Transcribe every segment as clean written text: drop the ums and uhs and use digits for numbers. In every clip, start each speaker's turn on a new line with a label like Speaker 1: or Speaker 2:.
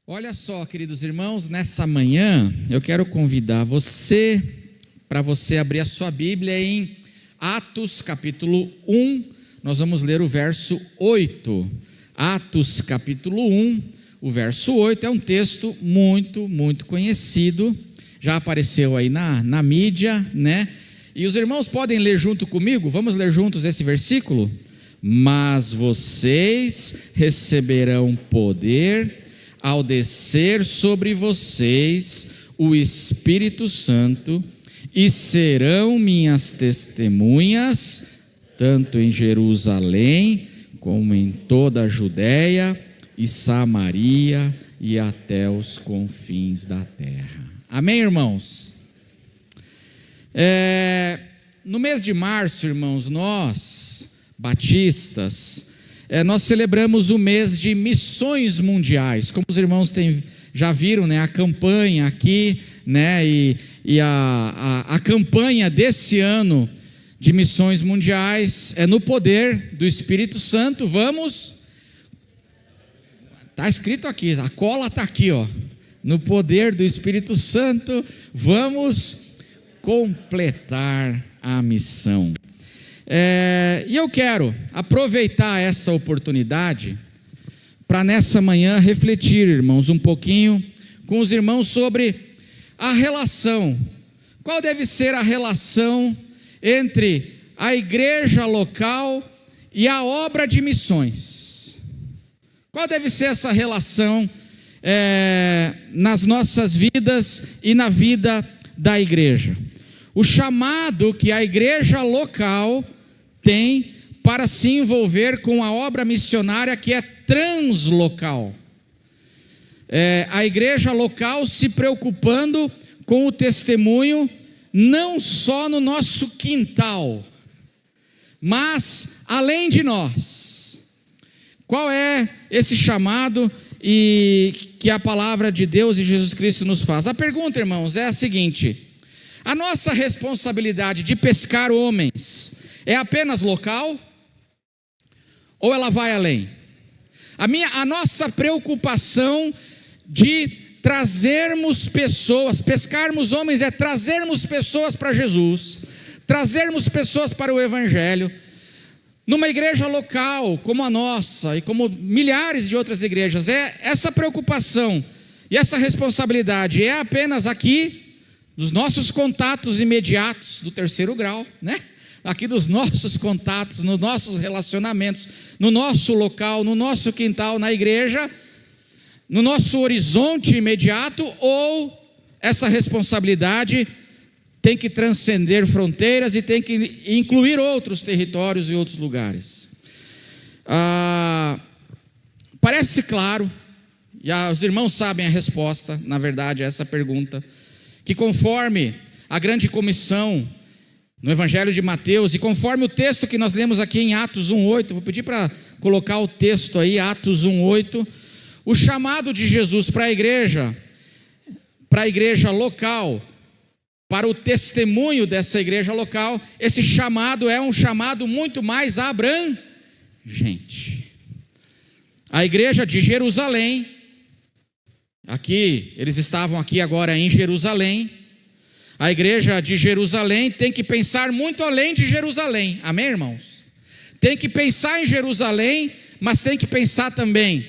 Speaker 1: Olha só, queridos irmãos, nessa manhã eu quero convidar você para você abrir a sua Bíblia em Atos capítulo 1, nós vamos ler o verso 8. Atos capítulo 1, o verso 8 é um texto muito conhecido, já apareceu aí na mídia, né? E os irmãos podem ler junto comigo, vamos ler juntos esse versículo? Mas vocês receberão poder ao descer sobre vocês o Espírito Santo, e serão minhas testemunhas, tanto em Jerusalém, como em toda a Judéia e Samaria, e até os confins da terra. Amém, irmãos? No mês de março, irmãos, nós, batistas, nós celebramos o mês de missões mundiais. Como os irmãos já viram, né, a campanha aqui, né, e a campanha desse ano de missões mundiais é no poder do Espírito Santo. Vamos, está escrito aqui, a cola está aqui, ó, no poder do Espírito Santo, vamos completar a missão. E eu quero aproveitar essa oportunidade para nessa manhã refletir, irmãos, um pouquinho com os irmãos sobre a relação. Qual deve ser a relação entre a igreja local e a obra de missões? Qual deve ser essa relação nas nossas vidas e na vida da igreja? O chamado que a igreja local tem para se envolver com a obra missionária que é translocal. A igreja local se preocupando com o testemunho não só no nosso quintal, mas além de nós. Qual é esse chamado que a palavra de Deus e Jesus Cristo nos faz? A pergunta, irmãos, é a seguinte: a nossa responsabilidade de pescar homens é apenas local? Ou ela vai além? A nossa preocupação de trazermos pessoas, pescarmos homens é trazermos pessoas para Jesus, trazermos pessoas para o Evangelho. Numa igreja local como a nossa e como milhares de outras igrejas, essa preocupação e essa responsabilidade é apenas aqui, dos nossos contatos imediatos do terceiro grau, né? Aqui dos nossos contatos, nos nossos relacionamentos, no nosso local, no nosso quintal, na igreja, no nosso horizonte imediato, ou essa responsabilidade tem que transcender fronteiras e tem que incluir outros territórios e outros lugares? Parece claro, e os irmãos sabem a resposta, na verdade, a essa pergunta, que conforme a grande comissão no Evangelho de Mateus, e conforme o texto que nós lemos aqui em Atos 1:8, vou pedir para colocar o texto aí, Atos 1:8, o chamado de Jesus para a igreja local, para o testemunho dessa igreja local, esse chamado é um chamado muito mais abrangente. A igreja de Jerusalém, aqui, eles estavam aqui agora em Jerusalém. A igreja de Jerusalém tem que pensar muito além de Jerusalém, amém, irmãos? Tem que pensar em Jerusalém, mas tem que pensar também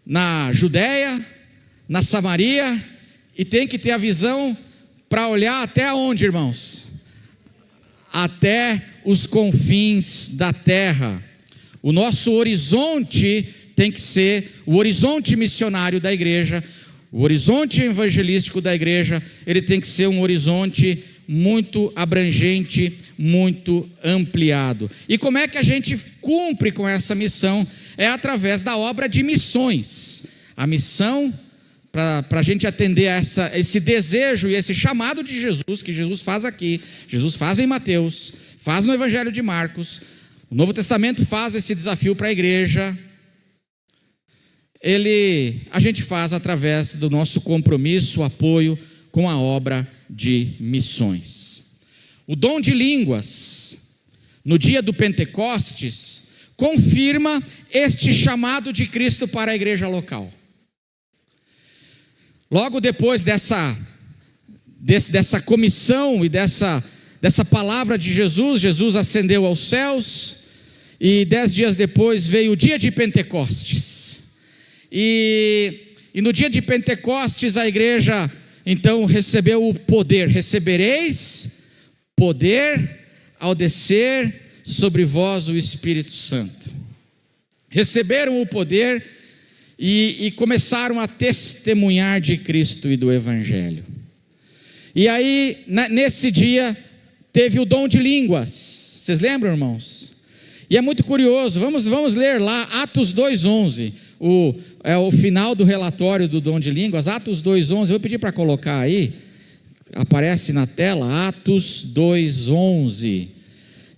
Speaker 1: na Judéia, na Samaria, e tem que ter a visão para olhar até onde, irmãos? Até os confins da terra. O nosso horizonte tem que ser o horizonte missionário da igreja. O horizonte evangelístico da igreja, ele tem que ser um horizonte muito abrangente, muito ampliado. E como é que a gente cumpre com essa missão? É através da obra de missões. A missão, para a gente atender a esse desejo e esse chamado de Jesus, que Jesus faz aqui, Jesus faz em Mateus, faz no Evangelho de Marcos, o Novo Testamento faz esse desafio para a igreja. A gente faz através do nosso compromisso, apoio com a obra de missões. O dom de línguas, no dia do Pentecostes, confirma este chamado de Cristo para a igreja local. Logo depois dessa comissão e dessa palavra de Jesus, Jesus ascendeu aos céus, e 10 dias depois veio o dia de Pentecostes. E no dia de Pentecostes a igreja então recebeu o poder. Recebereis poder ao descer sobre vós o Espírito Santo. Receberam o poder e começaram a testemunhar de Cristo e do Evangelho. E aí, nesse dia, teve o dom de línguas. Vocês lembram, irmãos? E é muito curioso, vamos ler lá Atos 2:11, é o final do relatório do dom de línguas. Atos 2:11, eu vou pedir para colocar aí, aparece na tela, Atos 2:11,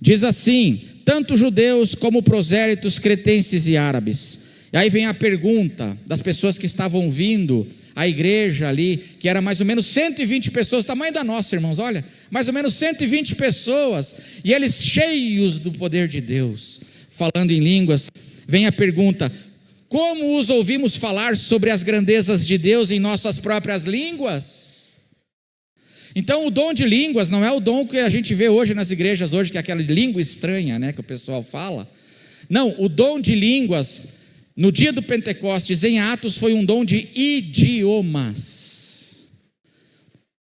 Speaker 1: diz assim: tanto judeus como prosélitos, cretenses e árabes. E aí vem a pergunta das pessoas que estavam vindo à igreja ali, que era mais ou menos 120 pessoas, tamanho da nossa, irmãos, olha, mais ou menos 120 pessoas, e eles cheios do poder de Deus, falando em línguas. Vem a pergunta: como os ouvimos falar sobre as grandezas de Deus em nossas próprias línguas? Então o dom de línguas não é o dom que a gente vê hoje nas igrejas hoje, que é aquela língua estranha, né, que o pessoal fala. Não, o dom de línguas no dia do Pentecostes, em Atos, foi um dom de idiomas.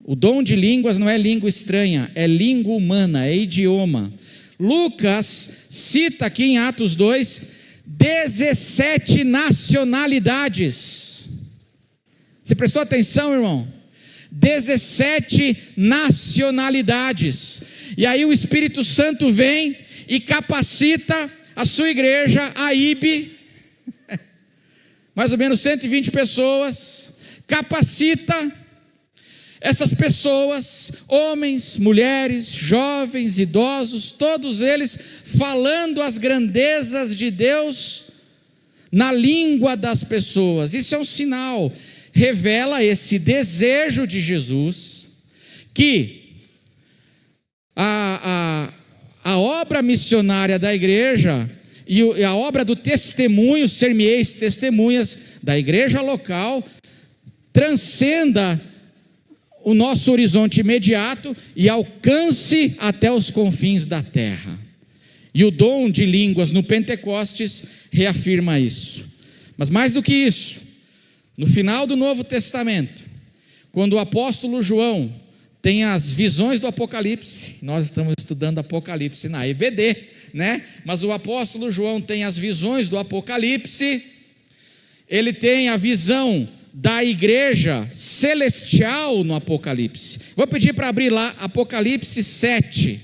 Speaker 1: O dom de línguas não é língua estranha, é língua humana, é idioma. Lucas cita aqui em Atos 2, 17 nacionalidades. Você prestou atenção, irmão? 17 nacionalidades. E aí o Espírito Santo vem e capacita a sua igreja, a IB, mais ou menos 120 pessoas, capacita essas pessoas, homens, mulheres, jovens, idosos, todos eles falando as grandezas de Deus na língua das pessoas. Isso é um sinal, revela esse desejo de Jesus, que a obra missionária da igreja e a obra do testemunho, ser-me-eis testemunhas da igreja local, transcenda o nosso horizonte imediato e alcance até os confins da terra. E o dom de línguas no Pentecostes reafirma isso. Mas mais do que isso, no final do Novo Testamento, quando o apóstolo João tem as visões do Apocalipse, nós estamos estudando Apocalipse na EBD, né? Mas o apóstolo João tem as visões do Apocalipse, ele tem a visão da igreja celestial no Apocalipse. Vou pedir para abrir lá Apocalipse 7,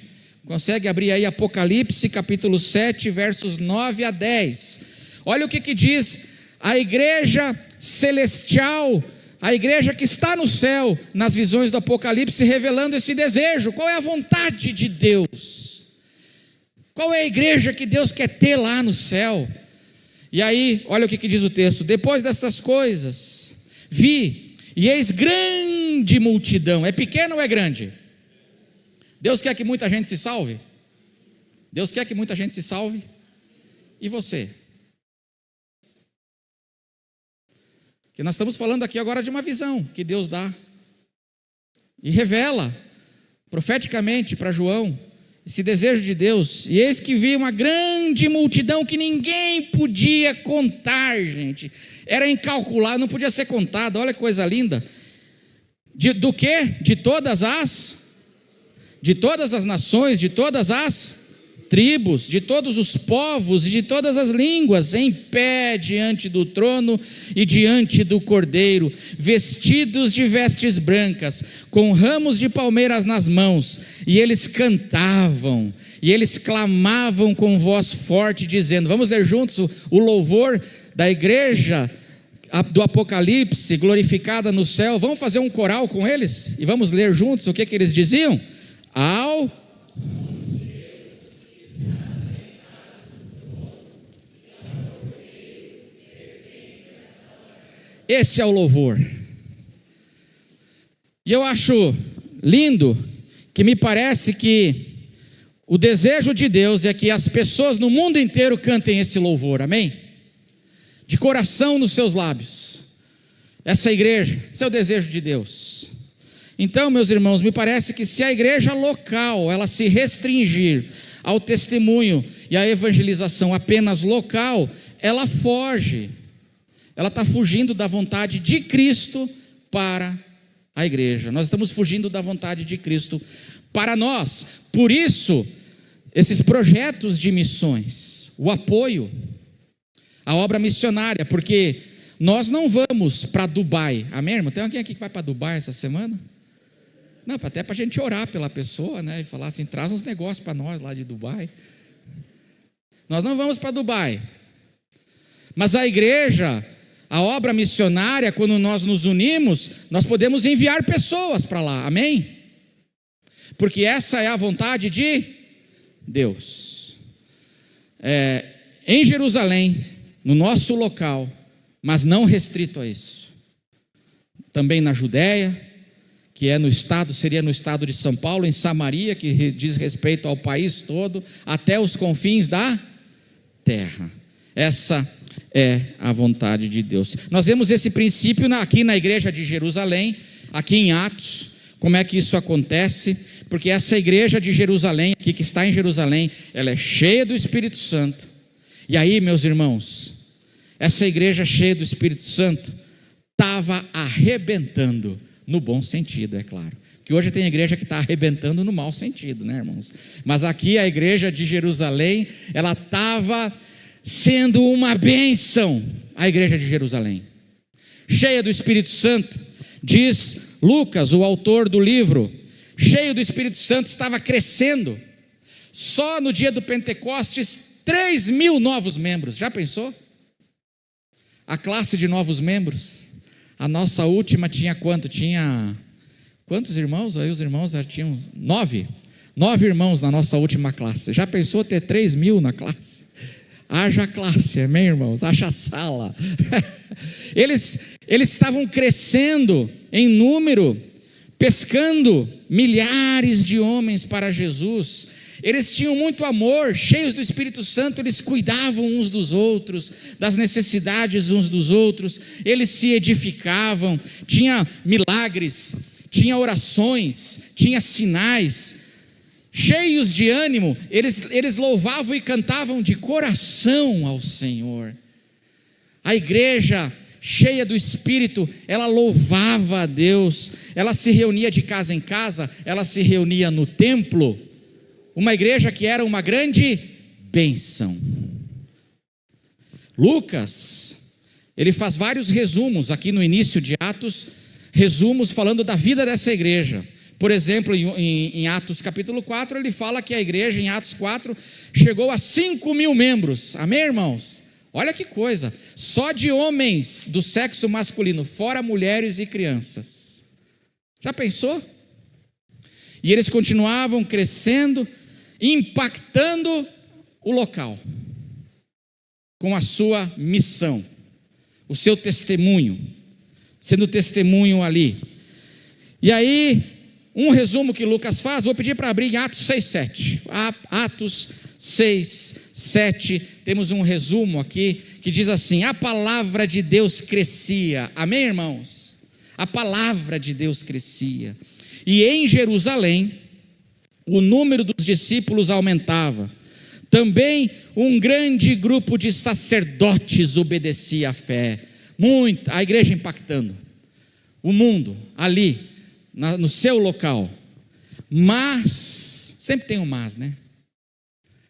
Speaker 1: consegue abrir aí Apocalipse capítulo 7, versos 9 a 10, olha o que diz a igreja celestial, a igreja que está no céu, nas visões do Apocalipse, revelando esse desejo. Qual é a vontade de Deus? Qual é a igreja que Deus quer ter lá no céu? E aí, olha o que diz o texto: depois dessas coisas, vi, e eis grande multidão. É pequeno ou é grande? Deus quer que muita gente se salve? Deus quer que muita gente se salve? E você? Que nós estamos falando aqui agora de uma visão que Deus dá e revela profeticamente para João esse desejo de Deus. E eis que vi uma grande multidão que ninguém podia contar, gente, era incalculável, não podia ser contada. Olha que coisa linda. Do quê? De todas as nações, de todas as tribos, de todos os povos e de todas as línguas, em pé diante do trono e diante do Cordeiro, vestidos de vestes brancas, com ramos de palmeiras nas mãos, e eles cantavam, e eles clamavam com voz forte, dizendo, vamos ler juntos o louvor da igreja do Apocalipse, glorificada no céu. Vamos fazer um coral com eles? E vamos ler juntos o que eles diziam? Esse é o louvor. E eu acho lindo, que me parece que o desejo de Deus é que as pessoas no mundo inteiro cantem esse louvor, amém? De coração nos seus lábios. essa igreja, esse é o desejo de Deus. Então, meus irmãos, me parece que se a igreja local, ela se restringir ao testemunho e à evangelização apenas local, ela foge, ela está fugindo da vontade de Cristo para a igreja. Nós estamos fugindo da vontade de Cristo para nós. Por isso, esses projetos de missões, o apoio, a obra missionária, porque nós não vamos para Dubai, amém, irmão? Tem alguém aqui que vai para Dubai essa semana? Não, até para a gente orar pela pessoa, né? E falar assim, traz uns negócios para nós lá de Dubai. Nós não vamos para Dubai. Mas a igreja, a obra missionária, quando nós nos unimos, nós podemos enviar pessoas para lá, amém? Porque essa é a vontade de Deus. Em Jerusalém, no nosso local, mas não restrito a isso. Também na Judéia, que é no estado, seria no estado de São Paulo, em Samaria, que diz respeito ao país todo, até os confins da terra. Essa é a vontade de Deus. Nós vemos esse princípio aqui na igreja de Jerusalém, aqui em Atos, como é que isso acontece, porque essa igreja de Jerusalém, aqui que está em Jerusalém, ela é cheia do Espírito Santo. E aí, meus irmãos, essa igreja cheia do Espírito Santo estava arrebentando, no bom sentido, é claro. Que hoje tem igreja que está arrebentando no mau sentido, né, irmãos? Mas aqui a igreja de Jerusalém, ela estava sendo uma bênção, a igreja de Jerusalém, cheia do Espírito Santo. Diz Lucas, o autor do livro, cheio do Espírito Santo, estava crescendo. Só no dia do Pentecostes, 3.000 novos membros. Já pensou? A classe de novos membros. A nossa última tinha quanto? Tinha quantos irmãos? Aí os irmãos tinham 9 irmãos na nossa última classe. Já pensou ter 3.000 na classe? Haja classe, amém, irmãos? Haja sala. Eles estavam crescendo em número, pescando milhares de homens para Jesus. Eles tinham muito amor, cheios do Espírito Santo, eles cuidavam uns dos outros, das necessidades uns dos outros, eles se edificavam, tinha milagres, tinha orações, tinha sinais, cheios de ânimo, eles louvavam e cantavam de coração ao Senhor. A igreja cheia do Espírito, ela louvava a Deus, ela se reunia de casa em casa, ela se reunia no templo, uma igreja que era uma grande bênção. Lucas, ele faz vários resumos aqui no início de Atos, resumos falando da vida dessa igreja. Por exemplo, em Atos capítulo 4, ele fala que a igreja em Atos 4 chegou a 5.000 membros, amém, irmãos? Olha que coisa, só de homens do sexo masculino, fora mulheres e crianças. Já pensou? E eles continuavam crescendo, impactando o local, com a sua missão, o seu testemunho, sendo testemunho ali. E aí, um resumo que Lucas faz, vou pedir para abrir em Atos 6:7. Atos 6:7, temos um resumo aqui, que diz assim: a palavra de Deus crescia, amém, irmãos? A palavra de Deus crescia, e em Jerusalém, o número dos discípulos aumentava, também um grande grupo de sacerdotes obedecia à fé, a igreja impactando, o mundo ali, no seu local. Mas, sempre tem um mas, né?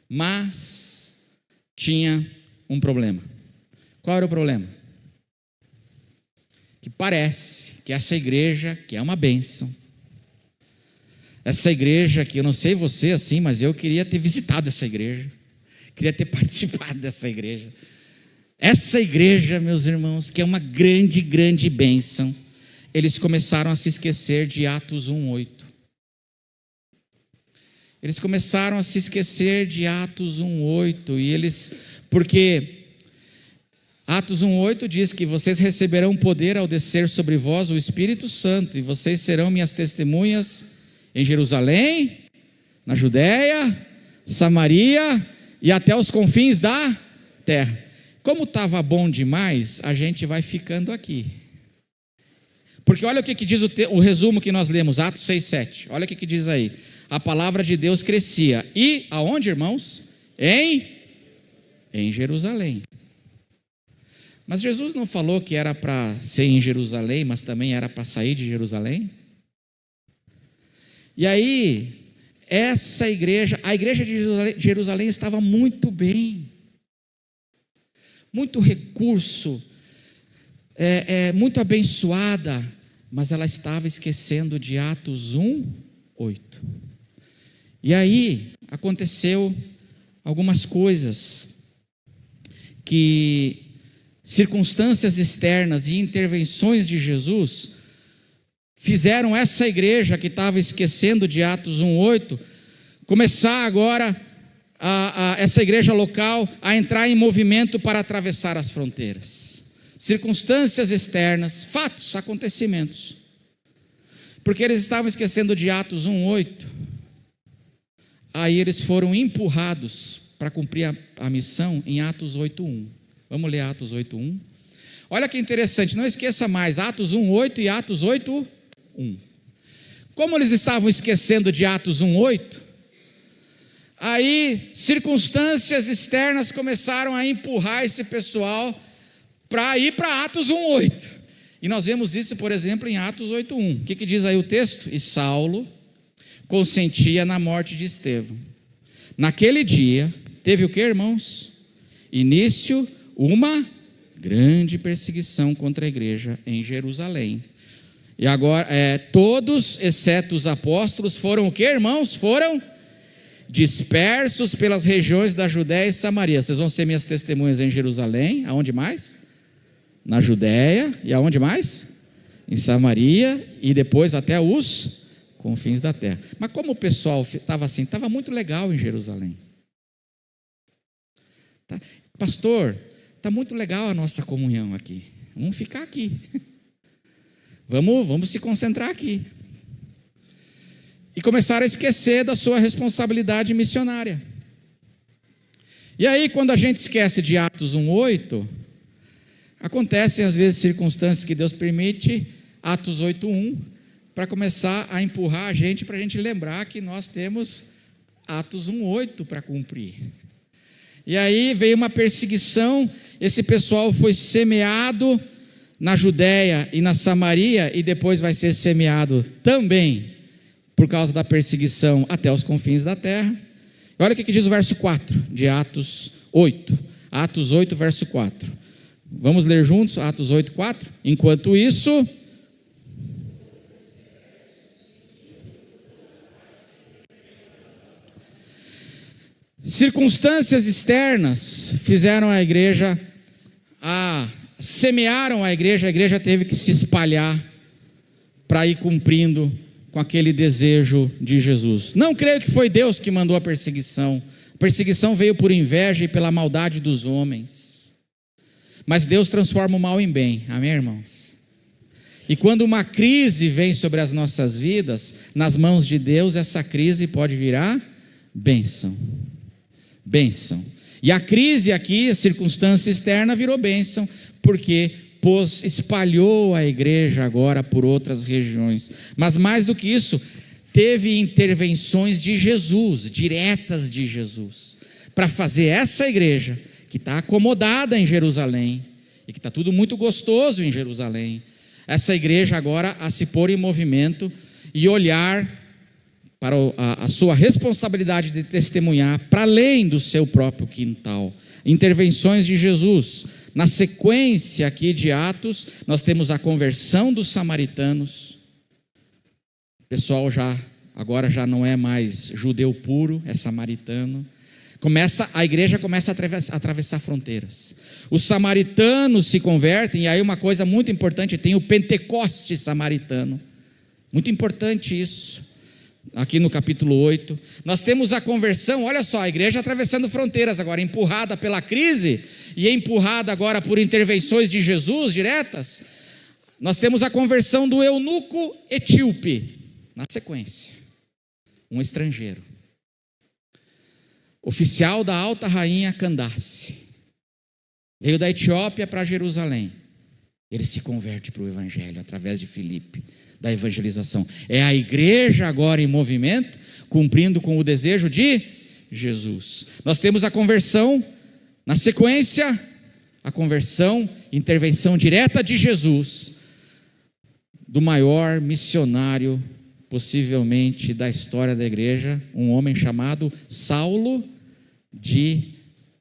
Speaker 1: Mas tinha um problema. Qual era o problema? Que parece que essa igreja, que é uma bênção, essa igreja que eu não sei você assim, mas eu queria ter visitado essa igreja, queria ter participado dessa igreja. Essa igreja, meus irmãos, que é uma grande, grande bênção, eles começaram a se esquecer de Atos 1:8. Eles começaram a se esquecer de Atos 1:8, porque Atos 1:8 diz que vocês receberão poder ao descer sobre vós o Espírito Santo, e vocês serão minhas testemunhas em Jerusalém, na Judéia, Samaria e até os confins da terra. Como estava bom demais, a gente vai ficando aqui. Porque olha o que diz o resumo que nós lemos, Atos 6:7. Olha o que diz aí. A palavra de Deus crescia. E aonde, irmãos? Em Jerusalém. Mas Jesus não falou que era para ser em Jerusalém, mas também era para sair de Jerusalém? E aí, essa igreja, a igreja de Jerusalém estava muito bem, muito recurso, muito abençoada, mas ela estava esquecendo de Atos 1:8. E aí, aconteceu algumas coisas que circunstâncias externas e intervenções de Jesus fizeram essa igreja que estava esquecendo de Atos 1:8 começar agora, essa igreja local, a entrar em movimento para atravessar as fronteiras. Circunstâncias externas, fatos, acontecimentos. Porque eles estavam esquecendo de Atos 1:8, aí eles foram empurrados para cumprir a missão em Atos 8:1. Vamos ler Atos 8:1. Olha que interessante, não esqueça mais, Atos 1:8 e Atos 8:1. Como eles estavam esquecendo de Atos 1:8, aí circunstâncias externas começaram a empurrar esse pessoal para ir para Atos 1:8. E nós vemos isso, por exemplo, em Atos 8:1. O que diz aí o texto? E Saulo consentia na morte de Estevão. Naquele dia, teve o que, irmãos? Início uma grande perseguição contra a igreja em Jerusalém. E agora, todos, exceto os apóstolos, foram o que, irmãos? Foram dispersos pelas regiões da Judéia e Samaria. Vocês vão ser minhas testemunhas em Jerusalém. Aonde mais? Na Judéia. E aonde mais? Em Samaria. E depois até os confins da terra. Mas como o pessoal estava assim, estava muito legal em Jerusalém. Tá? Pastor, está muito legal a nossa comunhão aqui. Vamos ficar aqui. Vamos se concentrar aqui. E começaram a esquecer da sua responsabilidade missionária. E aí, quando a gente esquece de Atos 1:8, acontecem às vezes circunstâncias que Deus permite, Atos 8:1, para começar a empurrar a gente, para a gente lembrar que nós temos Atos 1:8 para cumprir. E aí veio uma perseguição, esse pessoal foi semeado na Judéia e na Samaria, e depois vai ser semeado também, por causa da perseguição, até os confins da terra. E olha o que diz o verso 4 de Atos 8. Atos 8, verso 4. Vamos ler juntos, Atos 8, 4. Enquanto isso, circunstâncias externas fizeram a igreja, semearam a igreja teve que se espalhar para ir cumprindo com aquele desejo de Jesus. Não creio que foi Deus que mandou a perseguição. A perseguição veio por inveja e pela maldade dos homens. Mas Deus transforma o mal em bem. Amém, irmãos? E quando uma crise vem sobre as nossas vidas, nas mãos de Deus, essa crise pode virar bênção. Bênção. E a crise aqui, a circunstância externa, virou bênção, porque espalhou a igreja agora por outras regiões. Mas mais do que isso, teve intervenções de Jesus, diretas de Jesus, para fazer essa igreja, que está acomodada em Jerusalém, e que está tudo muito gostoso em Jerusalém, essa igreja agora a se pôr em movimento e olhar para a sua responsabilidade de testemunhar para além do seu próprio quintal. Intervenções de Jesus. Na sequência aqui de Atos, nós temos a conversão dos samaritanos. O pessoal agora já não é mais judeu puro, é samaritano. A igreja começa a atravessar fronteiras. Os samaritanos se convertem, e aí uma coisa muito importante, tem o Pentecoste samaritano. Muito importante isso. Aqui no capítulo 8, nós temos a conversão, olha só, a igreja atravessando fronteiras agora, empurrada pela crise, e empurrada agora por intervenções de Jesus diretas. Nós temos a conversão do eunuco etíope, na sequência, um estrangeiro, oficial da alta rainha Candace, veio da Etiópia para Jerusalém, ele se converte para o evangelho através de Filipe, da evangelização. É a igreja agora em movimento, cumprindo com o desejo de Jesus. Nós temos a conversão, na sequência, a conversão, intervenção direta de Jesus, do maior missionário possivelmente da história da igreja, um homem chamado Saulo de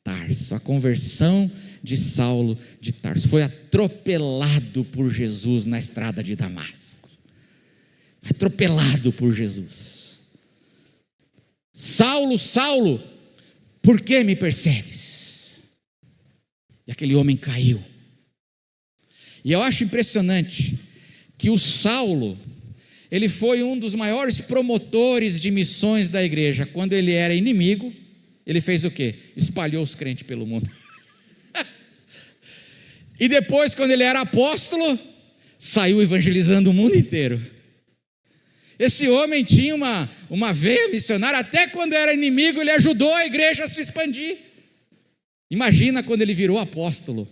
Speaker 1: Tarso. A conversão de Saulo de Tarso. Foi atropelado por Jesus na estrada de Damasco. Atropelado por Jesus. Saulo, Saulo, por que me persegues? E aquele homem caiu. E eu acho impressionante que o Saulo, ele foi um dos maiores promotores de missões da igreja. Quando ele era inimigo, ele fez o quê? Espalhou os crentes pelo mundo. E depois, quando ele era apóstolo, saiu evangelizando o mundo inteiro. Esse homem tinha uma veia missionária. Até quando era inimigo, ele ajudou a igreja a se expandir. Imagina quando ele virou apóstolo.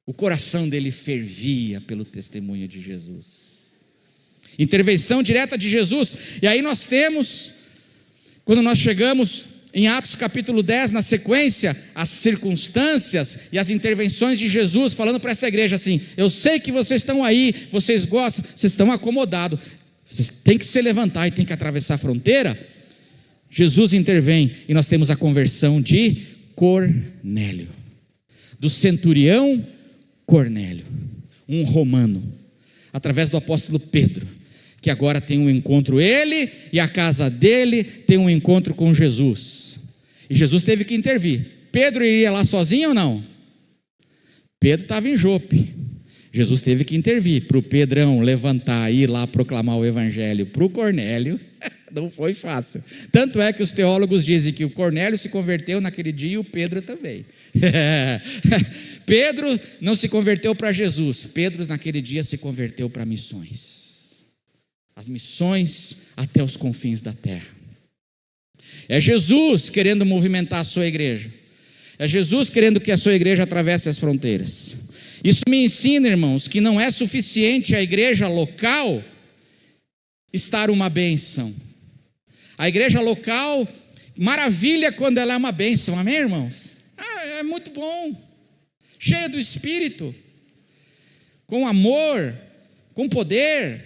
Speaker 1: O coração dele fervia pelo testemunho de Jesus. Intervenção direta de Jesus. E aí nós temos, quando nós chegamos em Atos capítulo 10, na sequência, as circunstâncias e as intervenções de Jesus, falando para essa igreja assim: eu sei que vocês estão aí, vocês gostam, vocês estão acomodados, vocês têm que se levantar e têm que atravessar a fronteira. Jesus intervém e nós temos a conversão de Cornélio, do centurião Cornélio, um romano, através do apóstolo Pedro, que agora tem um encontro, ele e a casa dele tem um encontro com Jesus, e Jesus teve que intervir. Pedro iria lá sozinho ou não? Pedro estava em Jope. Jesus teve que intervir para o Pedrão levantar e ir lá proclamar o evangelho para o Cornélio. Não foi fácil. Tanto é que os teólogos dizem que o Cornélio se converteu naquele dia e o Pedro também. Pedro não se converteu para Jesus, Pedro naquele dia se converteu para missões. As missões até os confins da terra. É Jesus querendo movimentar a sua igreja. É Jesus querendo que a sua igreja atravesse as fronteiras. Isso me ensina, irmãos, que não é suficiente a igreja local estar uma bênção. A igreja local, maravilha quando ela é uma bênção, amém, irmãos? É muito bom, cheia do Espírito, com amor, com poder.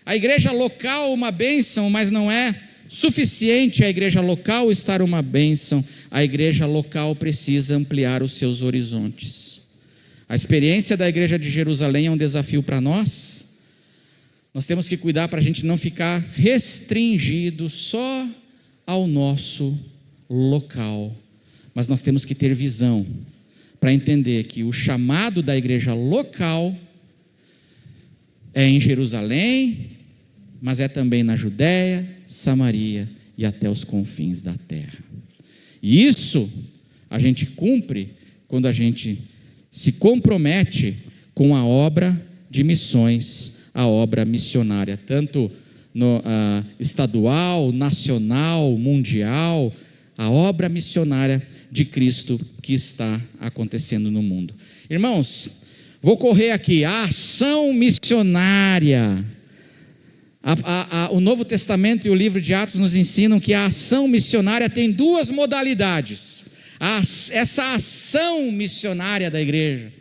Speaker 1: A igreja local uma bênção, mas não é suficiente a igreja local estar uma bênção. A igreja local precisa ampliar os seus horizontes. A experiência da igreja de Jerusalém é um desafio para nós. Nós temos que cuidar para a gente não ficar restringido só ao nosso local, mas nós temos que ter visão para entender que o chamado da igreja local é em Jerusalém, mas é também na Judéia, Samaria e até os confins da terra. E isso a gente cumpre quando a gente se compromete com a obra de missões, a obra missionária, tanto no, estadual, nacional, mundial, a obra missionária de Cristo que está acontecendo no mundo. Irmãos, vou correr aqui, a ação missionária. O Novo Testamento e o livro de Atos nos ensinam que a ação missionária tem duas modalidades. Essa ação missionária da igreja,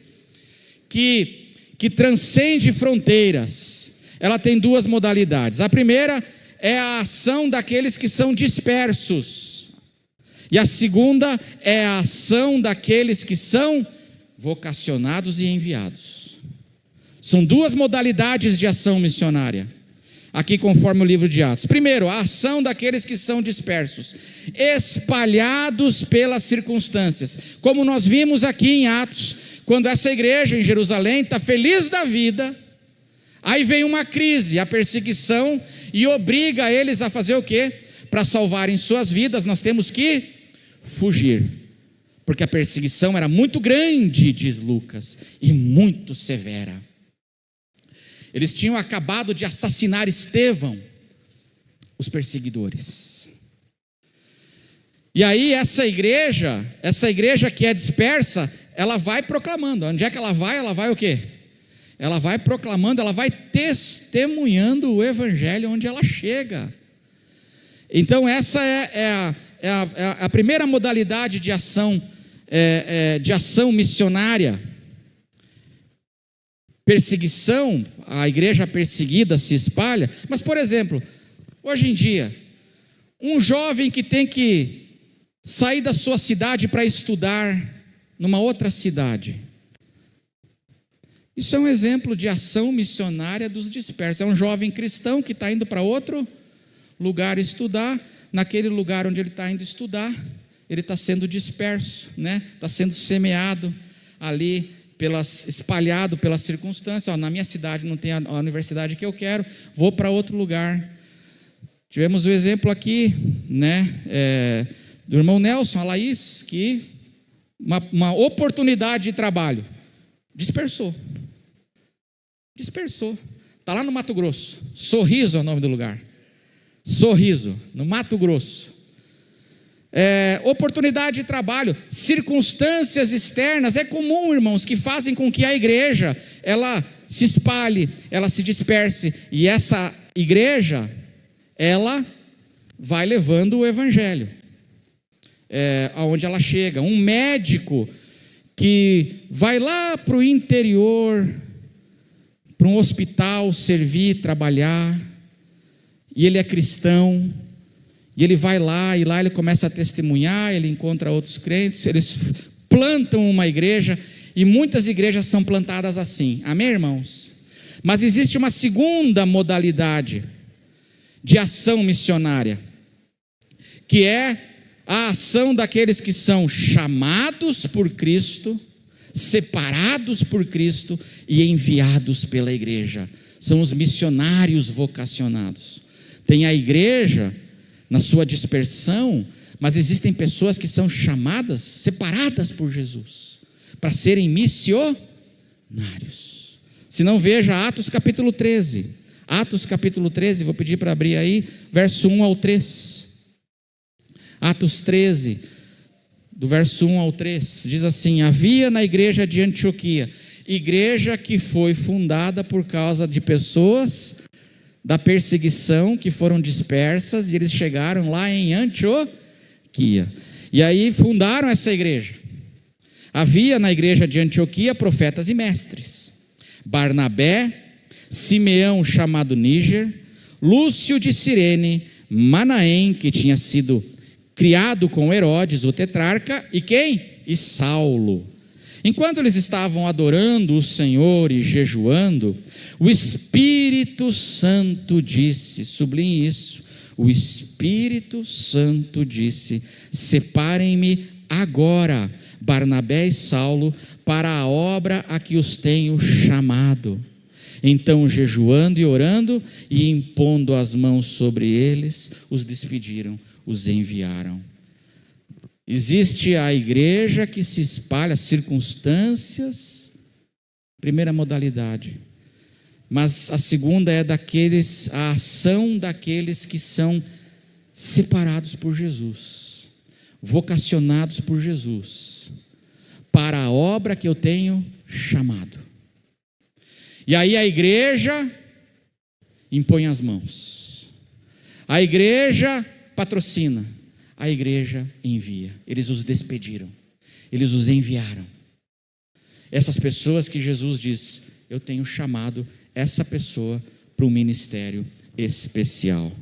Speaker 1: que transcende fronteiras, ela tem duas modalidades. A primeira é a ação daqueles que são dispersos, e a segunda é a ação daqueles que são vocacionados e enviados. São duas modalidades de ação missionária, aqui conforme o livro de Atos. Primeiro, a ação daqueles que são dispersos, espalhados pelas circunstâncias, como nós vimos aqui em Atos, quando essa igreja em Jerusalém está feliz da vida, aí vem uma crise, a perseguição, e obriga eles a fazer o quê? Para salvarem suas vidas, nós temos que fugir, porque a perseguição era muito grande, diz Lucas, e muito severa. Eles tinham acabado de assassinar Estevão, os perseguidores. E aí essa igreja que é dispersa, ela vai proclamando. Onde é que ela vai? Ela vai o quê? Ela vai proclamando, ela vai testemunhando o evangelho onde ela chega. Então essa é a primeira modalidade de ação, de ação missionária. Perseguição, a igreja perseguida se espalha. Mas, por exemplo, hoje em dia, um jovem que tem que sair da sua cidade para estudar numa outra cidade, isso é um exemplo de ação missionária dos dispersos. É um jovem cristão que está indo para outro lugar estudar. Naquele lugar onde ele está indo estudar, ele está sendo disperso, né? Está sendo semeado ali, espalhado pelas circunstâncias. Na minha cidade não tem a universidade que eu quero, vou para outro lugar. Tivemos o exemplo aqui, né, do irmão Nelson, a Laís, que uma oportunidade de trabalho, dispersou, está lá no Mato Grosso. Sorriso é o nome do lugar, Sorriso, no Mato Grosso. Oportunidade de trabalho, circunstâncias externas, é comum, irmãos, que fazem com que a igreja, ela se espalhe, ela se disperse, e essa igreja, ela vai levando o evangelho, aonde ela chega. Um médico que vai lá para o interior, para um hospital, servir, trabalhar, e ele é cristão, e ele vai lá, e lá ele começa a testemunhar, ele encontra outros crentes, eles plantam uma igreja, e muitas igrejas são plantadas assim, amém, irmãos? Mas existe uma segunda modalidade de ação missionária, que é a ação daqueles que são chamados por Cristo, separados por Cristo e enviados pela igreja. São os missionários vocacionados. Tem a igreja na sua dispersão, mas existem pessoas que são chamadas, separadas por Jesus, para serem missionários. Se não, veja Atos capítulo 13. Atos capítulo 13, vou pedir para abrir aí, verso 1 ao 3. Atos 13, do verso 1 ao 3, diz assim: havia na igreja de Antioquia, igreja que foi fundada por causa de pessoas da perseguição que foram dispersas, e eles chegaram lá em Antioquia, e aí fundaram essa igreja. Havia na igreja de Antioquia profetas e mestres: Barnabé, Simeão chamado Níger, Lúcio de Cirene, Manaém, que tinha sido criado com Herodes, o tetrarca, e quem? E Saulo. Enquanto eles estavam adorando o Senhor e jejuando, o Espírito Santo disse, sublinhe isso, o Espírito Santo disse: separem-me agora, Barnabé e Saulo, para a obra a que os tenho chamado. Então, jejuando e orando e impondo as mãos sobre eles, os despediram, os enviaram. Existe a igreja que se espalha, circunstâncias, primeira modalidade. Mas a segunda é a ação daqueles que são separados por Jesus, vocacionados por Jesus, para a obra que eu tenho chamado. E aí a igreja impõe as mãos, a igreja patrocina, a igreja envia. Eles os despediram, eles os enviaram. Essas pessoas que Jesus diz: eu tenho chamado essa pessoa para um ministério especial.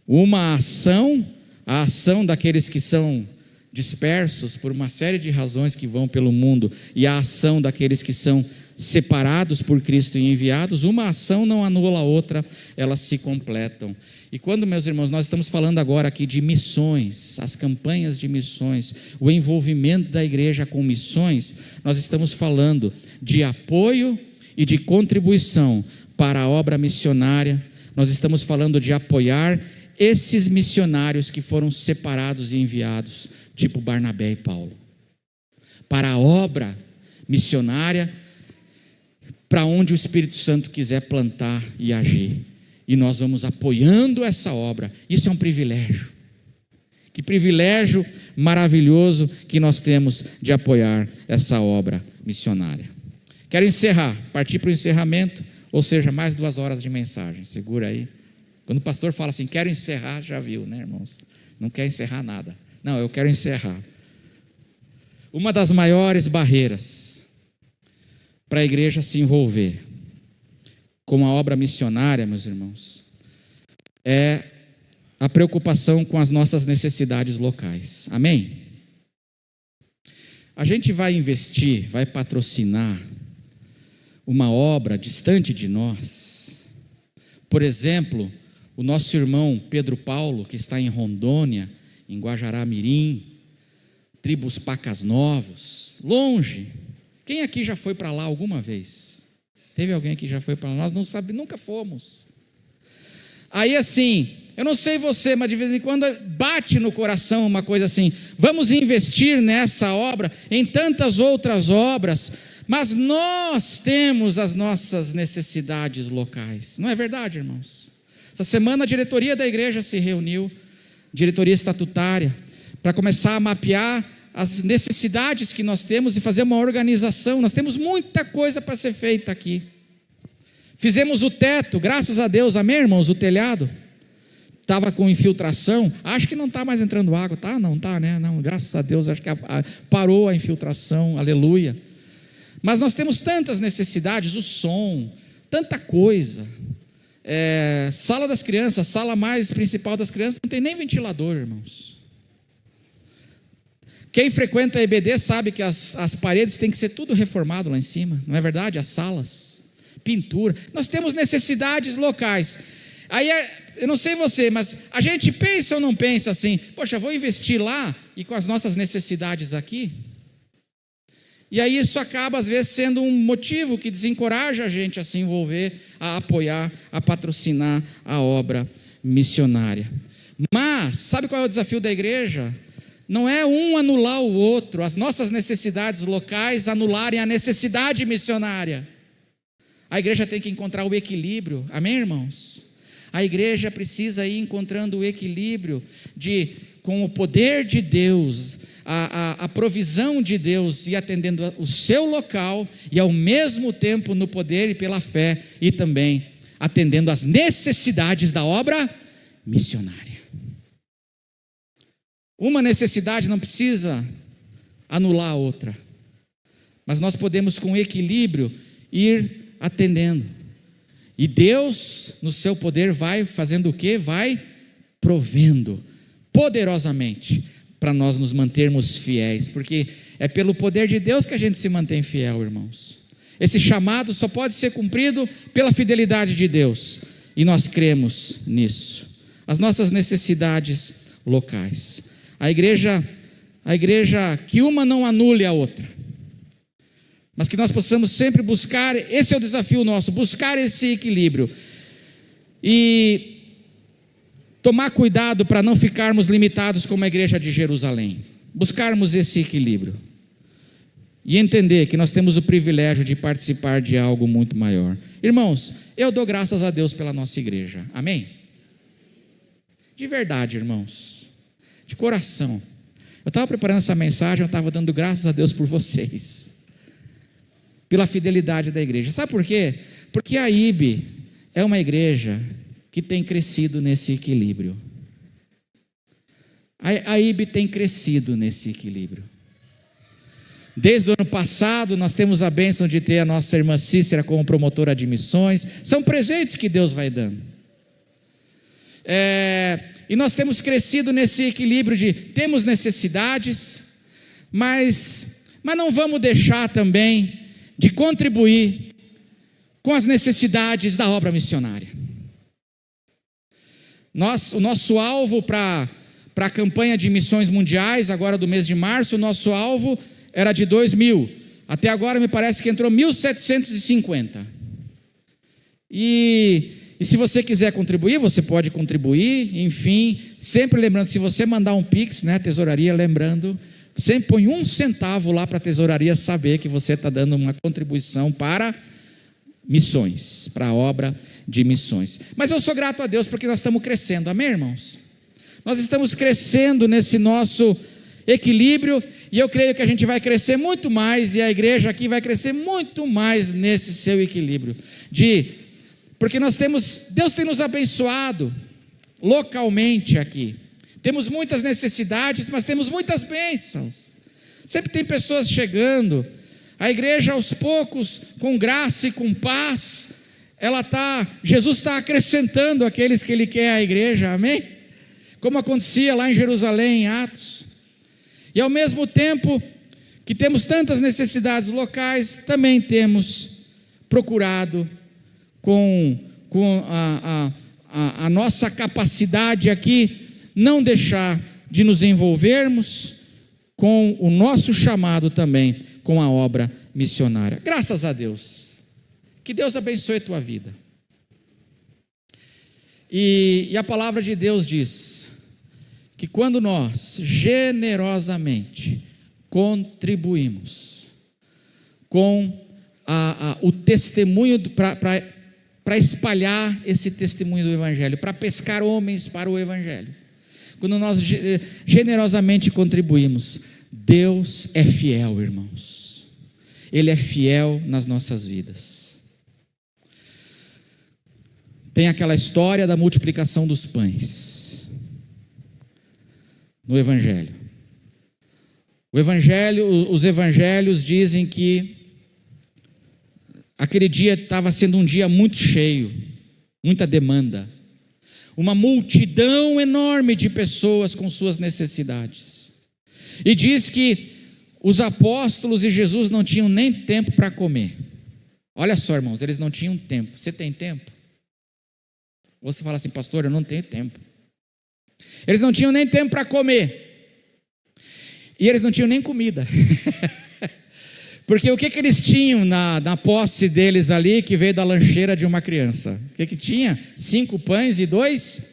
Speaker 1: Uma ação, a ação daqueles que são dispersos por uma série de razões que vão pelo mundo, e a ação daqueles que são separados por Cristo e enviados, uma ação não anula a outra, elas se completam. E quando, meus irmãos, nós estamos falando agora aqui de missões, as campanhas de missões, o envolvimento da igreja com missões, nós estamos falando de apoio e de contribuição para a obra missionária. Nós estamos falando de apoiar esses missionários que foram separados e enviados, tipo Barnabé e Paulo, para a obra missionária, para onde o Espírito Santo quiser plantar e agir. E nós vamos apoiando essa obra. Isso é um privilégio Que privilégio maravilhoso que nós temos de apoiar essa obra missionária. Quero encerrar, partir para o encerramento, ou seja, mais 2 horas de mensagem. Segura aí. Quando o pastor fala assim, quero encerrar, já viu, né, irmãos? Não quer encerrar nada. Não, eu quero encerrar. Uma das maiores barreiras para a igreja se envolver com a obra missionária, meus irmãos, é a preocupação com as nossas necessidades locais. Amém? A gente vai investir, vai patrocinar uma obra distante de nós. Por exemplo, o nosso irmão Pedro Paulo, que está em Rondônia, em Guajará-Mirim, tribos Pacas Novos, longe. Quem aqui já foi para lá alguma vez? Teve alguém que já foi para lá? Nós não sabemos, nunca fomos. Aí assim, eu não sei você, mas de vez em quando bate no coração uma coisa assim, vamos investir nessa obra, em tantas outras obras, mas nós temos as nossas necessidades locais. Não é verdade, irmãos? Essa semana a diretoria da igreja se reuniu, diretoria estatutária, para começar a mapear as necessidades que nós temos e fazer uma organização. Nós temos muita coisa para ser feita aqui. Fizemos o teto, graças a Deus, amém, irmãos? O telhado estava com infiltração, acho que não está mais entrando água, tá? Não está, né? Não, graças a Deus, acho que parou a infiltração, aleluia. Mas nós temos tantas necessidades, o som, tanta coisa. Sala das crianças, sala mais principal das crianças, não tem nem ventilador, irmãos. Quem frequenta a EBD sabe que as paredes têm que ser tudo reformado lá em cima, não é verdade? As salas, pintura, nós temos necessidades locais. Aí, eu não sei você, mas a gente pensa ou não pensa assim, poxa, vou investir lá e com as nossas necessidades aqui? E aí isso acaba às vezes sendo um motivo que desencoraja a gente a se envolver, a apoiar, a patrocinar a obra missionária. Mas, sabe qual é o desafio da igreja? Não é um anular o outro, as nossas necessidades locais anularem a necessidade missionária. A igreja tem que encontrar o equilíbrio, amém, irmãos? A igreja precisa ir encontrando o equilíbrio com o poder de Deus, a provisão de Deus, e atendendo o seu local, e ao mesmo tempo no poder e pela fé, e também atendendo às necessidades da obra missionária. Uma necessidade não precisa anular a outra, mas nós podemos com equilíbrio ir atendendo. E Deus, no seu poder, vai fazendo o quê? Vai provendo poderosamente para nós nos mantermos fiéis, porque é pelo poder de Deus que a gente se mantém fiel, irmãos. Esse chamado só pode ser cumprido pela fidelidade de Deus, e nós cremos nisso. As nossas necessidades locais. A igreja que uma não anule a outra, mas que nós possamos sempre buscar, esse é o desafio nosso, buscar esse equilíbrio e tomar cuidado para não ficarmos limitados como a igreja de Jerusalém, buscarmos esse equilíbrio e entender que nós temos o privilégio de participar de algo muito maior. Irmãos, eu dou graças a Deus pela nossa igreja, amém? De verdade, irmãos, de coração. Eu estava preparando essa mensagem, eu estava dando graças a Deus por vocês, pela fidelidade da igreja. Sabe por quê? Porque a IB é uma igreja que tem crescido nesse equilíbrio. A IB tem crescido nesse equilíbrio. Desde o ano passado, nós temos a bênção de ter a nossa irmã Cícera como promotora de missões. São presentes que Deus vai dando. E nós temos crescido nesse equilíbrio de temos necessidades, mas não vamos deixar também de contribuir com as necessidades da obra missionária. O nosso alvo para a campanha de missões mundiais, agora do mês de março, o nosso alvo era de 2.000. Até agora me parece que entrou 1.750. E se você quiser contribuir, você pode contribuir, enfim, sempre lembrando, se você mandar um Pix, né, tesouraria, lembrando, sempre põe 1 centavo lá para a tesouraria saber que você está dando uma contribuição para missões, para a obra de missões. Mas eu sou grato a Deus porque nós estamos crescendo, amém, irmãos? Nós estamos crescendo nesse nosso equilíbrio, e eu creio que a gente vai crescer muito mais, e a igreja aqui vai crescer muito mais nesse seu equilíbrio, porque Deus tem nos abençoado localmente aqui, temos muitas necessidades, mas temos muitas bênçãos, sempre tem pessoas chegando, a igreja aos poucos, com graça e com paz, Jesus está acrescentando aqueles que Ele quer à igreja, amém? Como acontecia lá em Jerusalém, em Atos. E ao mesmo tempo que temos tantas necessidades locais, também temos procurado com a nossa capacidade aqui, não deixar de nos envolvermos com o nosso chamado também, com a obra missionária. Graças a Deus. Que Deus abençoe a tua vida. E a palavra de Deus diz que quando nós generosamente contribuímos com o testemunho para espalhar esse testemunho do Evangelho, para pescar homens para o Evangelho, quando nós generosamente contribuímos, Deus é fiel, irmãos. Ele é fiel nas nossas vidas. Tem aquela história da multiplicação dos pães no Evangelho. Os evangelhos dizem que aquele dia estava sendo um dia muito cheio, muita demanda, uma multidão enorme de pessoas com suas necessidades. E diz que os apóstolos e Jesus não tinham nem tempo para comer. Olha só, irmãos, eles não tinham tempo. Você tem tempo? Você fala assim, pastor, eu não tenho tempo. Eles não tinham nem tempo para comer. E eles não tinham nem comida. Porque o que eles tinham na posse deles ali, que veio da lancheira de uma criança? O que tinha? 5 pães e 2?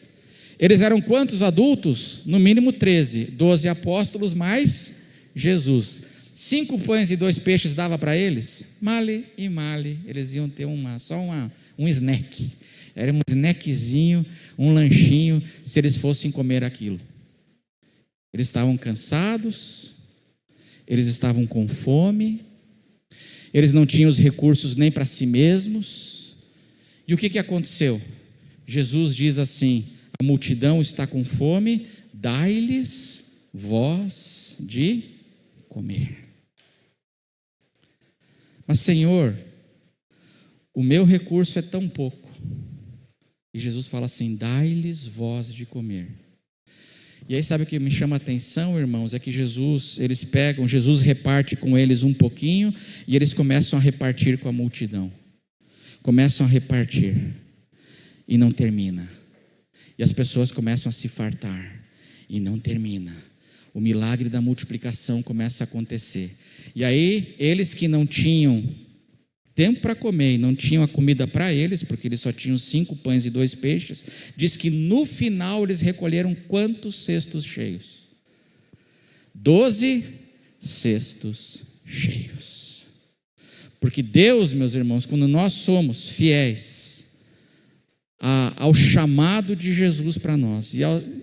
Speaker 1: Eles eram quantos adultos? No mínimo 13. 12 apóstolos mais Jesus. 5 pães e 2 peixes dava para eles? Male e male. Eles iam ter só um snack. Era um snackzinho, um lanchinho, se eles fossem comer aquilo. Eles estavam cansados, eles estavam com fome, eles não tinham os recursos nem para si mesmos. E o que aconteceu? Jesus diz assim: a multidão está com fome, dai-lhes vós de comer. Mas, Senhor, o meu recurso é tão pouco. E Jesus fala assim: dai-lhes vós de comer. E aí sabe o que me chama a atenção, irmãos? É que Jesus reparte com eles um pouquinho, e eles começam a repartir com a multidão. Começam a repartir, e não termina. E as pessoas começam a se fartar, e não termina. O milagre da multiplicação começa a acontecer. E aí, eles que não tinham tempo para comer e não tinham a comida para eles, porque eles só tinham 5 pães e 2 peixes, diz que no final eles recolheram quantos cestos cheios? 12 cestos cheios. Porque Deus, meus irmãos, quando nós somos fiéis ao chamado de Jesus para nós, e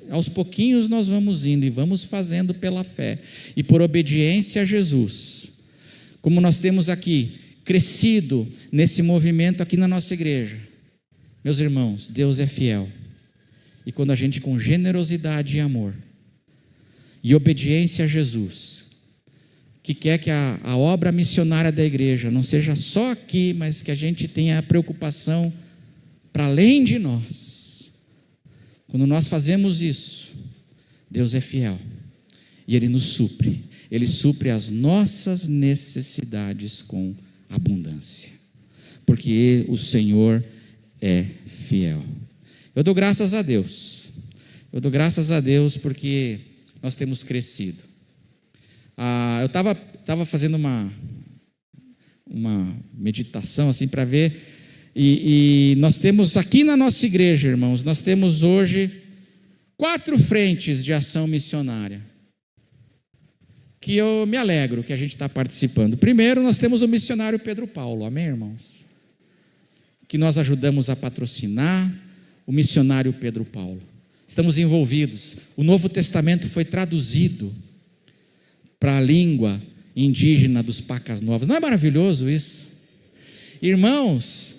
Speaker 1: aos pouquinhos nós vamos indo e vamos fazendo pela fé e por obediência a Jesus, como nós temos aqui crescido nesse movimento aqui na nossa igreja, meus irmãos, Deus é fiel. E quando a gente, com generosidade e amor e obediência a Jesus, que quer que a obra missionária da igreja não seja só aqui, mas que a gente tenha a preocupação para além de nós, quando nós fazemos isso, Deus é fiel e Ele nos supre. Ele supre as nossas necessidades com abundância, porque o Senhor é fiel. Eu dou graças a Deus porque nós temos crescido. Eu estava fazendo uma meditação assim para ver, e nós temos aqui na nossa igreja, irmãos, nós temos hoje 4 frentes de ação missionária, que eu me alegro que a gente está participando. Primeiro, nós temos o missionário Pedro Paulo, amém, irmãos? Que nós ajudamos a patrocinar o missionário Pedro Paulo. estamos envolvidos. O Novo Testamento foi traduzido para a língua indígena dos Pacas Novas. Não é maravilhoso isso? Irmãos,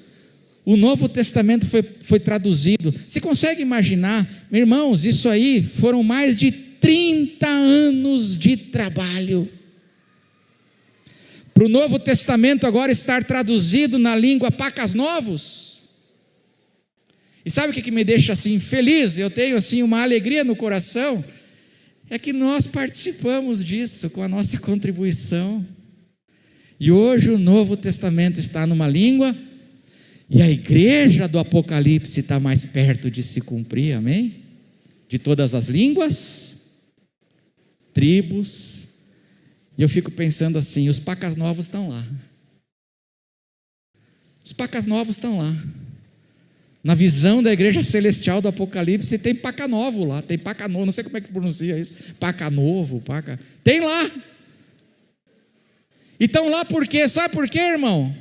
Speaker 1: o Novo Testamento foi traduzido. Você consegue imaginar? Irmãos, isso aí foram mais de 30 anos de trabalho para o Novo Testamento agora estar traduzido na língua Pacas Novos. E sabe o que me deixa assim feliz? Eu tenho assim uma alegria no coração, é que nós participamos disso com a nossa contribuição. E hoje o Novo Testamento está numa língua, e a igreja do Apocalipse está mais perto de se cumprir, amém? De todas as línguas, tribos. E eu fico pensando assim, os Pacas Novos estão lá. Os Pacas Novos estão lá. Na visão da igreja celestial do Apocalipse tem Paca Novo lá, tem Paca Novo, não sei como é que pronuncia isso, Paca Novo, Paca, tem lá. E estão lá por quê? Sabe por quê, irmão?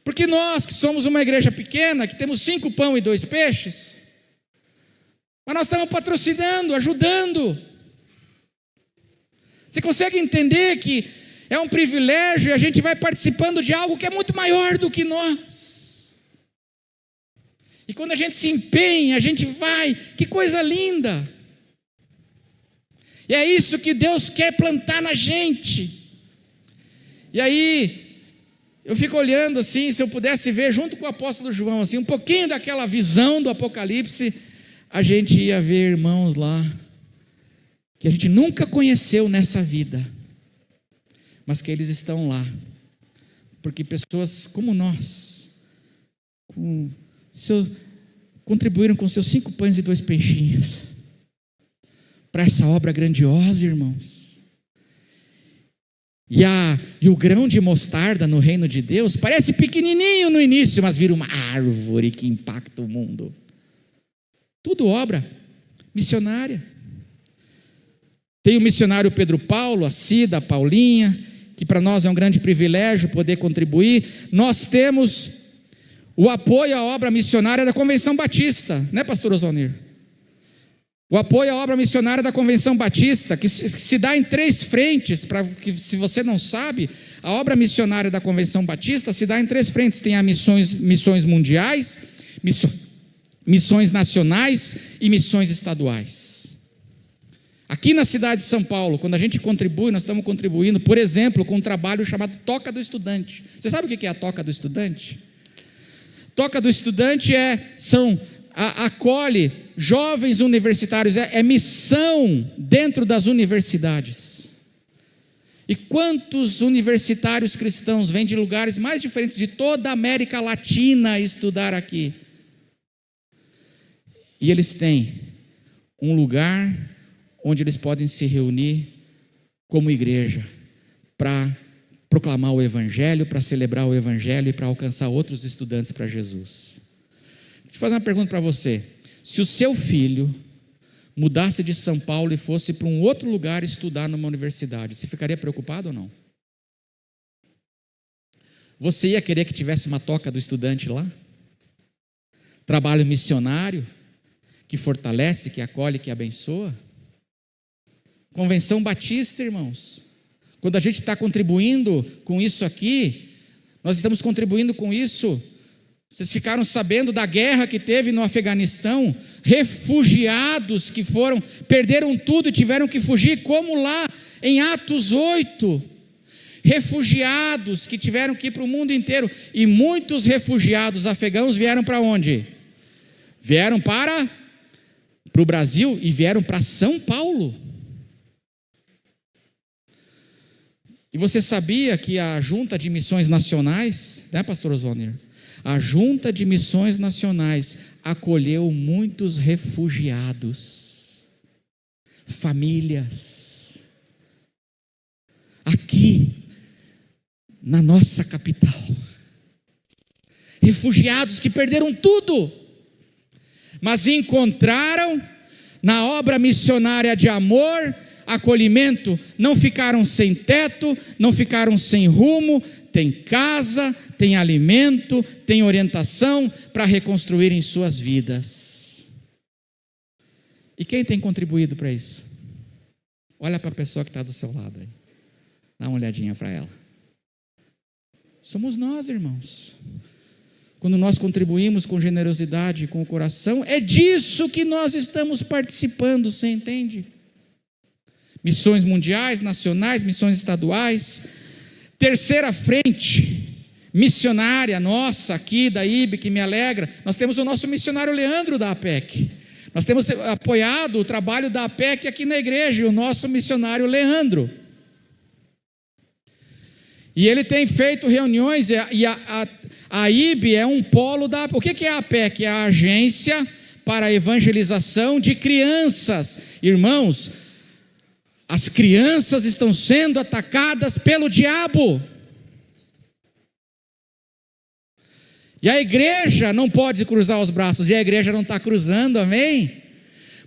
Speaker 1: Porque nós que somos uma igreja pequena, que temos 5 pão e 2 peixes, mas nós estamos patrocinando, ajudando. Você consegue entender que é um privilégio e a gente vai participando de algo que é muito maior do que nós. E quando a gente se empenha, a gente vai, que coisa linda. E é isso que Deus quer plantar na gente. E aí, eu fico olhando assim, se eu pudesse ver junto com o apóstolo João, assim, um pouquinho daquela visão do Apocalipse, a gente ia ver irmãos lá, que a gente nunca conheceu nessa vida, mas que eles estão lá, porque pessoas como nós, contribuíram com seus 5 pães e 2 peixinhos, para essa obra grandiosa, irmãos. E o grão de mostarda no reino de Deus, parece pequenininho no início, mas vira uma árvore que impacta o mundo. Tudo obra missionária. Tem o missionário Pedro Paulo, a Cida, a Paulinha, que para nós é um grande privilégio poder contribuir. Nós temos o apoio à obra missionária da Convenção Batista, né, pastor Oswaldir? O apoio à obra missionária da Convenção Batista, que se dá em 3 frentes, para que, se você não sabe, a obra missionária da Convenção Batista se dá em 3 frentes. Tem as missões mundiais, missões nacionais e missões estaduais. Aqui na cidade de São Paulo, quando a gente contribui, nós estamos contribuindo, por exemplo, com um trabalho chamado Toca do Estudante. Você sabe o que é a Toca do Estudante? Toca do Estudante acolhe jovens universitários, é missão dentro das universidades. E quantos universitários cristãos vêm de lugares mais diferentes de toda a América Latina estudar aqui? E eles têm um lugar onde eles podem se reunir como igreja para proclamar o Evangelho, para celebrar o Evangelho e para alcançar outros estudantes para Jesus. Deixa eu fazer uma pergunta para você. Se o seu filho mudasse de São Paulo e fosse para um outro lugar estudar numa universidade, você ficaria preocupado ou não? Você ia querer que tivesse uma toca do estudante lá? Trabalho missionário, que fortalece, que acolhe, que abençoa? Convenção Batista, irmãos, quando a gente está contribuindo com isso aqui, nós estamos contribuindo com isso. Vocês ficaram sabendo da guerra que teve no Afeganistão, refugiados que perderam tudo e tiveram que fugir, como lá em Atos 8, refugiados que tiveram que ir para o mundo inteiro, e muitos refugiados afegãos vieram para onde? Vieram para o Brasil e vieram para São Paulo. E você sabia que a Junta de Missões Nacionais, né, pastor Oswaldir? A Junta de Missões Nacionais acolheu muitos refugiados, famílias, aqui na nossa capital. Refugiados que perderam tudo, mas encontraram na obra missionária de amor, acolhimento, não ficaram sem teto, não ficaram sem rumo, tem casa, tem alimento, tem orientação para reconstruírem suas vidas. E quem tem contribuído para isso? Olha para a pessoa que está do seu lado aí. Dá uma olhadinha para ela. Somos nós, irmãos. Quando nós contribuímos com generosidade, com o coração, é disso que nós estamos participando, você entende? Missões mundiais, nacionais, missões estaduais. Terceira frente missionária nossa aqui da IB, que me alegra. Nós temos o nosso missionário Leandro da APEC. Nós temos apoiado o trabalho da APEC aqui na igreja, o nosso missionário Leandro. E ele tem feito reuniões, e a IB é um polo da... O que é a APEC? É a Agência para a Evangelização de Crianças. Irmãos, as crianças estão sendo atacadas pelo diabo. E a igreja não pode cruzar os braços, e a igreja não está cruzando, amém?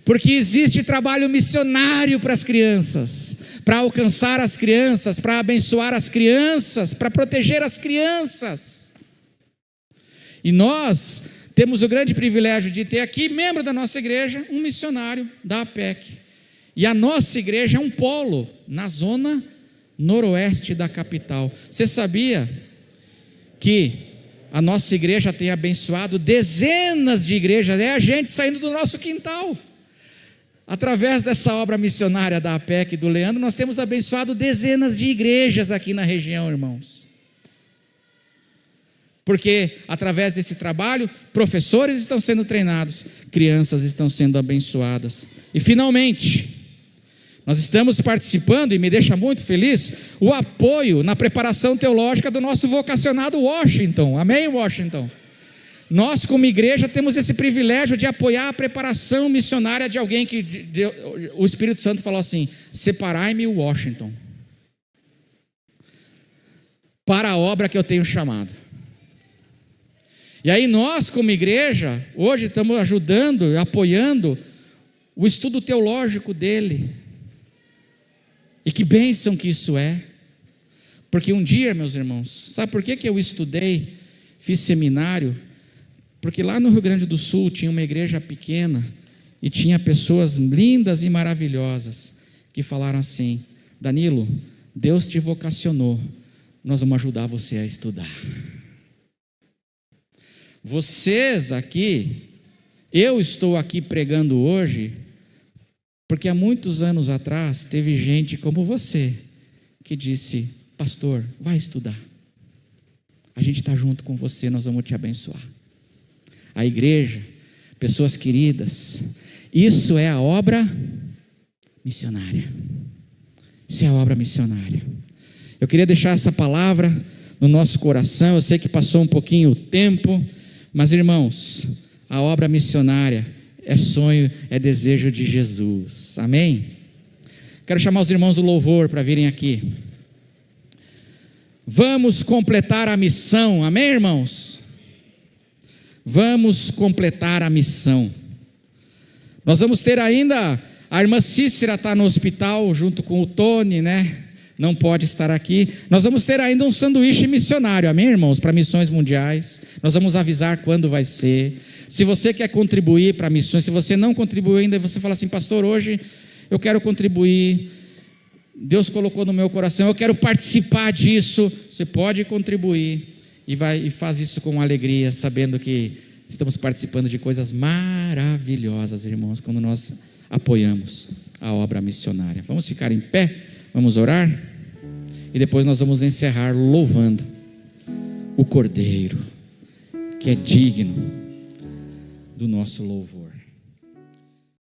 Speaker 1: Porque existe trabalho missionário para as crianças, para alcançar as crianças, para abençoar as crianças, para proteger as crianças. E nós temos o grande privilégio de ter aqui, membro da nossa igreja, um missionário da APEC. E a nossa igreja é um polo na zona noroeste da capital. Você sabia que a nossa igreja tem abençoado dezenas de igrejas? É a gente saindo do nosso quintal. Através dessa obra missionária da APEC e do Leandro, nós temos abençoado dezenas de igrejas aqui na região, irmãos. Porque através desse trabalho, professores estão sendo treinados, crianças estão sendo abençoadas. E finalmente, nós estamos participando, e me deixa muito feliz, o apoio na preparação teológica do nosso vocacionado Washington. Amém, Washington? Nós, como igreja, temos esse privilégio de apoiar a preparação missionária de alguém que o Espírito Santo falou assim: separai-me o Washington para a obra que eu tenho chamado. E aí nós, como igreja, hoje estamos ajudando, apoiando o estudo teológico dele. E que bênção que isso é. Porque um dia, meus irmãos, sabe por que eu estudei, fiz seminário? Porque lá no Rio Grande do Sul tinha uma igreja pequena e tinha pessoas lindas e maravilhosas que falaram assim: Danilo, Deus te vocacionou, nós vamos ajudar você a estudar. Vocês aqui, eu estou aqui pregando hoje porque há muitos anos atrás teve gente como você que disse: pastor, vai estudar, a gente está junto com você, nós vamos te abençoar. A igreja, pessoas queridas, isso é a obra missionária. Isso é a obra missionária. Eu queria deixar essa palavra no nosso coração. Eu sei que passou um pouquinho o tempo, mas irmãos, a obra missionária é sonho, é desejo de Jesus. Amém? Quero chamar os irmãos do louvor para virem aqui. Vamos completar a missão. Amém, irmãos? Vamos completar a missão. Nós vamos ter ainda, a irmã Cícera está no hospital junto com o Tony, né? Não pode estar aqui. Nós vamos ter ainda um sanduíche missionário, amém, irmãos? Para missões mundiais. Nós vamos avisar quando vai ser. Se você quer contribuir para missões, se você não contribuiu ainda, você fala assim: pastor, hoje eu quero contribuir, Deus colocou no meu coração, eu quero participar disso. Você pode contribuir e faz isso com alegria, sabendo que estamos participando de coisas maravilhosas, irmãos, quando nós apoiamos a obra missionária. Vamos ficar em pé, vamos orar e depois nós vamos encerrar louvando o Cordeiro, que é digno do nosso louvor.